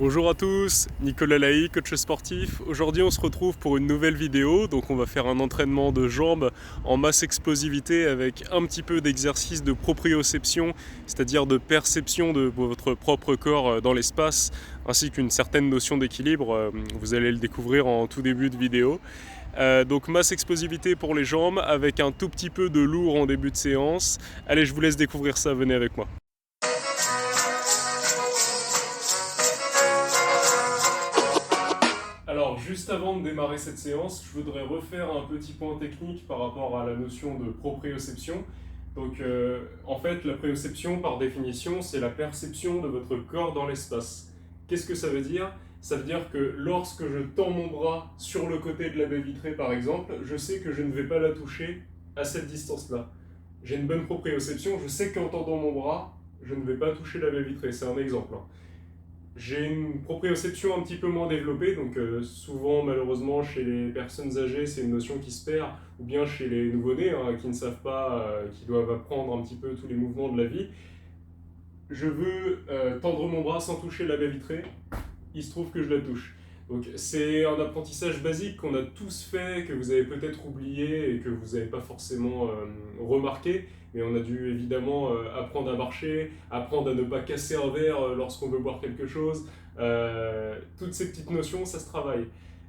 Bonjour à tous, Nicolas Laï, coach sportif. Aujourd'hui on se retrouve pour une nouvelle vidéo, donc on va faire un entraînement de jambes en masse explosivité avec un petit peu d'exercice de proprioception, c'est-à-dire de perception de votre propre corps dans l'espace, ainsi qu'une certaine notion d'équilibre. Vous allez le découvrir en tout début de vidéo. Donc masse explosivité pour les jambes avec un tout petit peu de lourd en début de séance. Allez, je vous laisse découvrir ça, venez avec moi. Alors, juste avant de démarrer cette séance, je voudrais refaire un petit point technique par rapport à la notion de proprioception. Donc, en fait, la proprioception, par définition, c'est la perception de votre corps dans l'espace. Qu'est-ce que ça veut dire ? Ça veut dire que lorsque je tends mon bras sur le côté de la baie vitrée, par exemple, je sais que je ne vais pas la toucher à cette distance-là. J'ai une bonne proprioception, je sais qu'en tendant mon bras, je ne vais pas toucher la baie vitrée. C'est un exemple. J'ai une proprioception un petit peu moins développée, donc souvent malheureusement chez les personnes âgées c'est une notion qui se perd, ou bien chez les nouveau-nés qui ne savent pas, qui doivent apprendre un petit peu tous les mouvements de la vie. Je veux tendre mon bras sans toucher la baie vitrée, il se trouve que je la touche. Donc c'est un apprentissage basique qu'on a tous fait, que vous avez peut-être oublié et que vous n'avez pas forcément remarqué, mais on a dû évidemment apprendre à marcher, apprendre à ne pas casser un verre lorsqu'on veut boire quelque chose. Toutes ces petites notions, ça se travaille.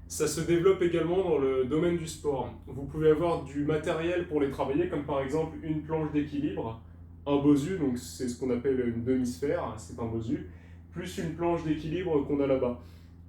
Ça se développe également dans le domaine du sport. Vous pouvez avoir du matériel pour les travailler, comme par exemple une planche d'équilibre, un bosu, donc c'est ce qu'on appelle une demi-sphère, c'est un bosu, plus une planche d'équilibre qu'on a là-bas.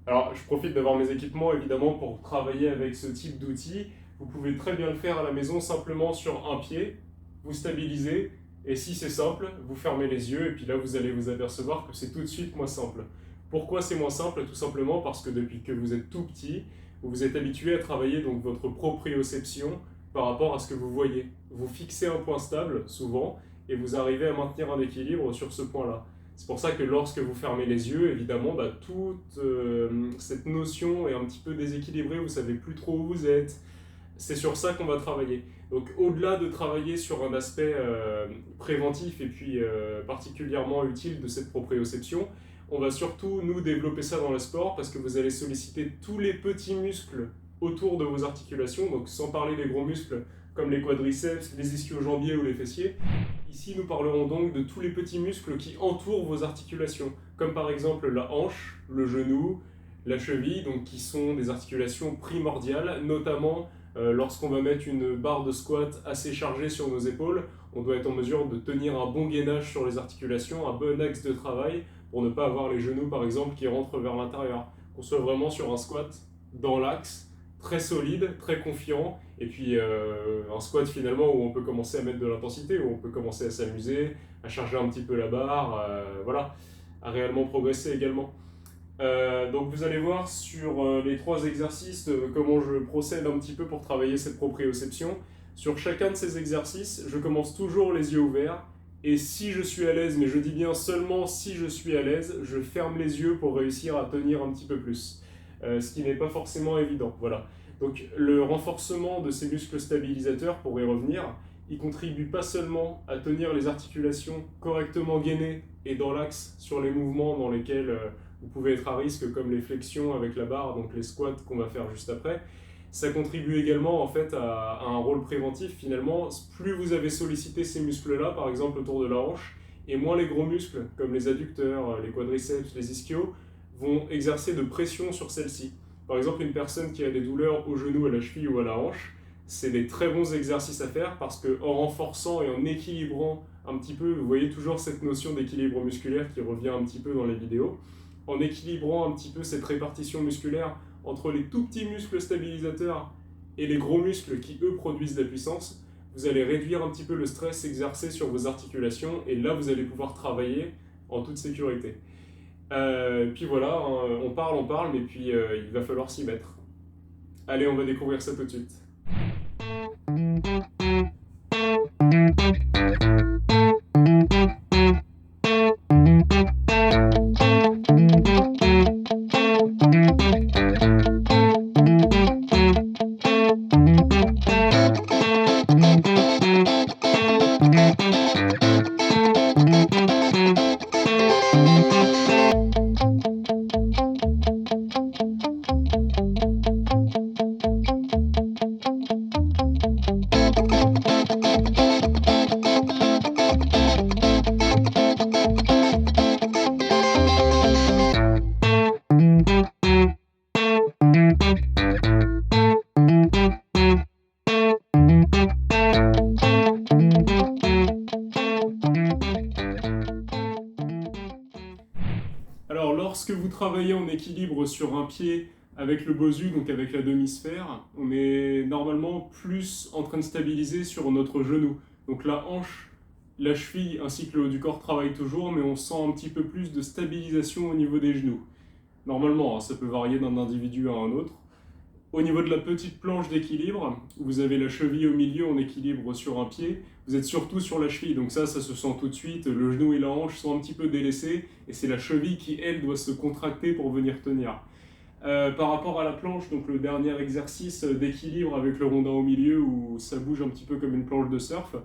Alors, je profite d'avoir mes équipements évidemment pour travailler avec ce type d'outils. Vous pouvez très bien le faire à la maison simplement sur un pied, vous stabilisez, et si c'est simple, vous fermez les yeux, et puis là vous allez vous apercevoir que c'est tout de suite moins simple. Pourquoi c'est moins simple ? Tout simplement parce que depuis que vous êtes tout petit, vous vous êtes habitué à travailler donc votre proprioception par rapport à ce que vous voyez. Vous fixez un point stable, souvent, et vous arrivez à maintenir un équilibre sur ce point-là. C'est pour ça que lorsque vous fermez les yeux, évidemment, toute cette notion est un petit peu déséquilibrée, vous ne savez plus trop où vous êtes. C'est sur ça qu'on va travailler. Donc au-delà de travailler sur un aspect préventif et puis particulièrement utile de cette proprioception, on va surtout nous développer ça dans le sport parce que vous allez solliciter tous les petits muscles autour de vos articulations, donc sans parler des gros muscles comme les quadriceps, les ischio-jambiers ou les fessiers. Ici, nous parlerons donc de tous les petits muscles qui entourent vos articulations, comme par exemple la hanche, le genou, la cheville, donc qui sont des articulations primordiales, notamment lorsqu'on va mettre une barre de squat assez chargée sur nos épaules, on doit être en mesure de tenir un bon gainage sur les articulations, un bon axe de travail, pour ne pas avoir les genoux par exemple qui rentrent vers l'intérieur. Qu'on soit vraiment sur un squat dans l'axe, très solide, très confiant, et puis un squat finalement où on peut commencer à mettre de l'intensité, où on peut commencer à s'amuser, à charger un petit peu la barre, voilà, à réellement progresser également. Donc vous allez voir sur les 3 exercices comment je procède un petit peu pour travailler cette proprioception. Sur chacun de ces exercices, je commence toujours les yeux ouverts, et si je suis à l'aise, mais je dis bien seulement si je suis à l'aise, je ferme les yeux pour réussir à tenir un petit peu plus. Ce qui n'est pas forcément évident, voilà. Donc le renforcement de ces muscles stabilisateurs, pour y revenir, il contribue pas seulement à tenir les articulations correctement gainées et dans l'axe sur les mouvements dans lesquels vous pouvez être à risque, comme les flexions avec la barre, donc les squats qu'on va faire juste après. Ça contribue également en fait à un rôle préventif finalement. Plus vous avez sollicité ces muscles-là, par exemple autour de la hanche, et moins les gros muscles comme les adducteurs, les quadriceps, les ischios, vont exercer de pression sur celle-ci. Par exemple, une personne qui a des douleurs au genou, à la cheville ou à la hanche, c'est des très bons exercices à faire parce qu'en renforçant et en équilibrant un petit peu, vous voyez toujours cette notion d'équilibre musculaire qui revient un petit peu dans les vidéos, en équilibrant un petit peu cette répartition musculaire entre les tout petits muscles stabilisateurs et les gros muscles qui eux produisent de la puissance, vous allez réduire un petit peu le stress exercé sur vos articulations et là vous allez pouvoir travailler en toute sécurité. Puis voilà, on parle, mais puis il va falloir s'y mettre. Allez, on va découvrir ça tout de suite. Alors, lorsque vous travaillez en équilibre sur un pied avec le bosu, donc avec la demi-sphère, on est normalement plus en train de stabiliser sur notre genou. Donc la hanche, la cheville ainsi que le haut du corps travaillent toujours, mais on sent un petit peu plus de stabilisation au niveau des genoux. Normalement, hein, ça peut varier d'un individu à un autre. Au niveau de la petite planche d'équilibre, vous avez la cheville au milieu en équilibre sur un pied, vous êtes surtout sur la cheville, donc ça se sent tout de suite, le genou et la hanche sont un petit peu délaissés, et c'est la cheville qui, elle, doit se contracter pour venir tenir. Par rapport à la planche, donc le dernier exercice d'équilibre avec le rondin au milieu, où ça bouge un petit peu comme une planche de surf,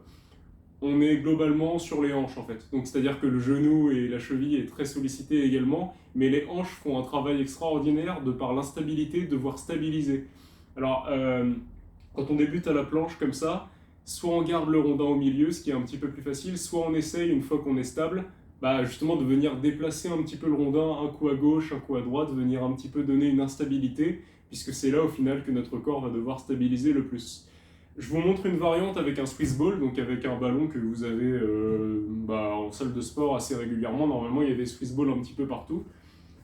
on est globalement sur les hanches en fait. Donc c'est-à-dire que le genou et la cheville est très sollicité également, mais les hanches font un travail extraordinaire de par l'instabilité, de devoir stabiliser. Alors quand on débute à la planche comme ça, soit on garde le rondin au milieu, ce qui est un petit peu plus facile, soit on essaye une fois qu'on est stable, justement de venir déplacer un petit peu le rondin, un coup à gauche, un coup à droite, venir un petit peu donner une instabilité, puisque c'est là au final que notre corps va devoir stabiliser le plus. Je vous montre une variante avec un Swiss ball, donc avec un ballon que vous avez en salle de sport assez régulièrement. Normalement, il y a des Swiss balls un petit peu partout.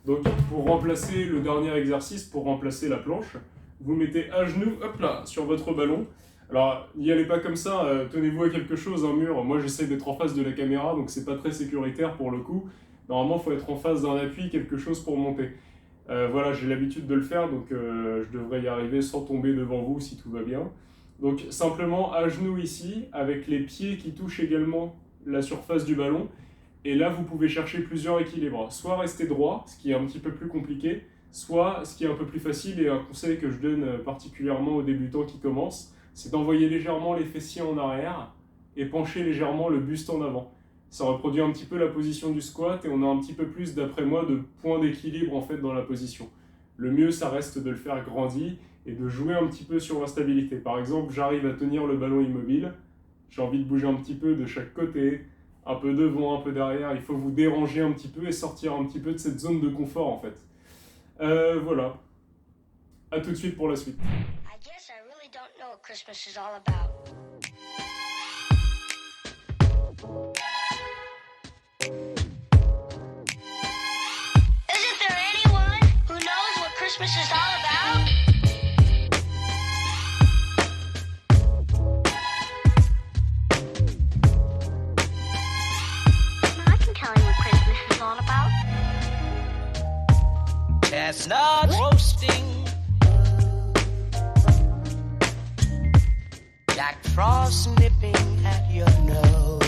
Donc, pour remplacer le dernier exercice, pour remplacer la planche, vous mettez à genoux, hop là, sur votre ballon. Alors, n'y allez pas comme ça, tenez-vous à quelque chose, un mur. Moi, j'essaie d'être en face de la caméra, donc c'est pas très sécuritaire pour le coup. Normalement, il faut être en face d'un appui, quelque chose pour monter. Voilà, j'ai l'habitude de le faire, donc je devrais y arriver sans tomber devant vous si tout va bien. Donc simplement à genoux ici, avec les pieds qui touchent également la surface du ballon. Et là, vous pouvez chercher plusieurs équilibres. Soit rester droit, ce qui est un petit peu plus compliqué, soit ce qui est un peu plus facile, et un conseil que je donne particulièrement aux débutants qui commencent, c'est d'envoyer légèrement les fessiers en arrière et pencher légèrement le buste en avant. Ça reproduit un petit peu la position du squat et on a un petit peu plus, d'après moi, de points d'équilibre en fait dans la position. Le mieux, ça reste de le faire grandi et de jouer un petit peu sur l'instabilité. Par exemple, j'arrive à tenir le ballon immobile, j'ai envie de bouger un petit peu de chaque côté, un peu devant, un peu derrière, il faut vous déranger un petit peu et sortir un petit peu de cette zone de confort en fait. Voilà, à tout de suite pour la suite. I guess I really don't know what Christmas is all about. Isn't there anyone who knows what Christmas is all about? Chestnut roasting, Jack Frost nipping at your nose.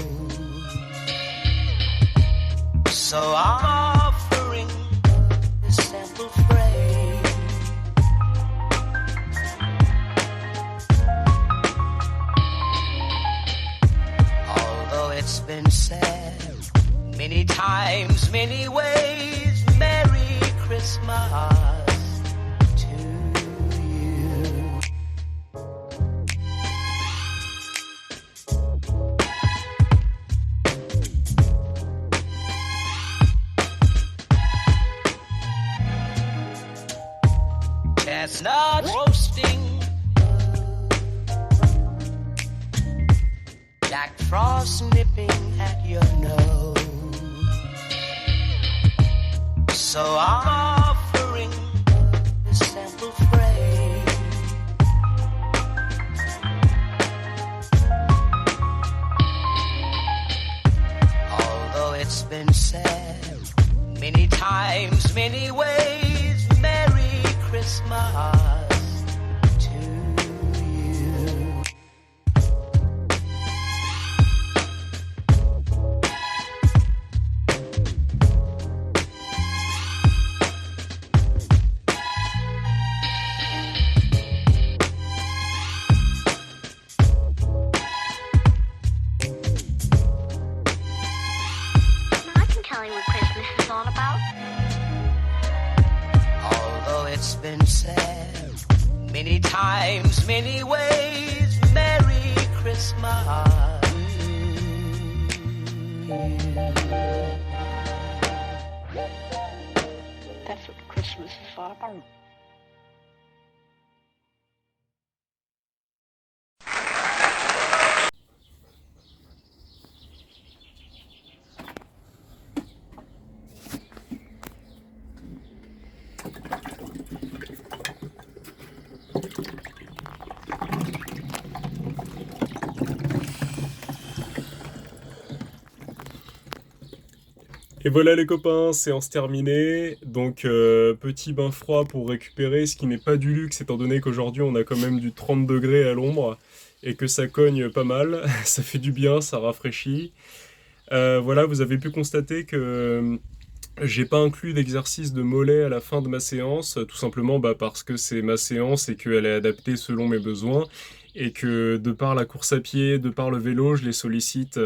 So I'm offering this simple phrase. Although it's been said many times, many ways, Merry Christmas to you. Chestnut roasting, Jack Frost nipping at your nose. So I'm offering this simple phrase. Although it's been said many times, many ways, Merry Christmas to you. Been said many times, many ways, Merry Christmas. That's what Christmas is all about. Et voilà les copains, séance terminée. Donc petit bain froid pour récupérer, ce qui n'est pas du luxe étant donné qu'aujourd'hui on a quand même du 30 degrés à l'ombre et que ça cogne pas mal. Ça fait du bien, ça rafraîchit. Voilà, vous avez pu constater que j'ai pas inclus d'exercice de mollet à la fin de ma séance, tout simplement parce que c'est ma séance et qu'elle est adaptée selon mes besoins. Et que de par la course à pied, de par le vélo, je les sollicite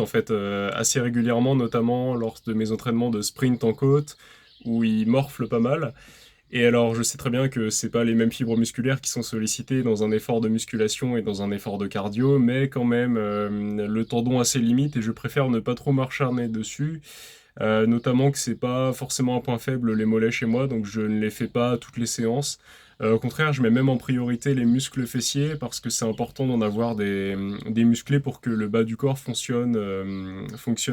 en fait assez régulièrement, notamment lors de mes entraînements de sprint en côte, où ils morflent pas mal. Et alors, je sais très bien que c'est pas les mêmes fibres musculaires qui sont sollicitées dans un effort de musculation et dans un effort de cardio, mais quand même, le tendon a ses limites et je préfère ne pas trop m'acharner dessus. Notamment que c'est pas forcément un point faible les mollets chez moi, donc je ne les fais pas à toutes les séances. Au contraire, je mets même en priorité les muscles fessiers parce que c'est important d'en avoir des musclés pour que le bas du corps fonctionne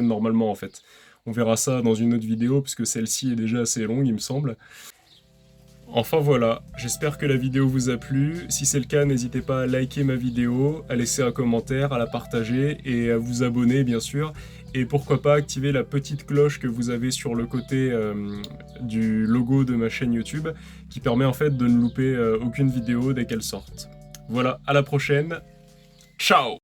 normalement en fait. On verra ça dans une autre vidéo puisque celle-ci est déjà assez longue il me semble. Enfin voilà, j'espère que la vidéo vous a plu. Si c'est le cas, n'hésitez pas à liker ma vidéo, à laisser un commentaire, à la partager et à vous abonner bien sûr. Et pourquoi pas activer la petite cloche que vous avez sur le côté du logo de ma chaîne YouTube qui permet en fait de ne louper aucune vidéo dès qu'elle sorte. Voilà, à la prochaine. Ciao!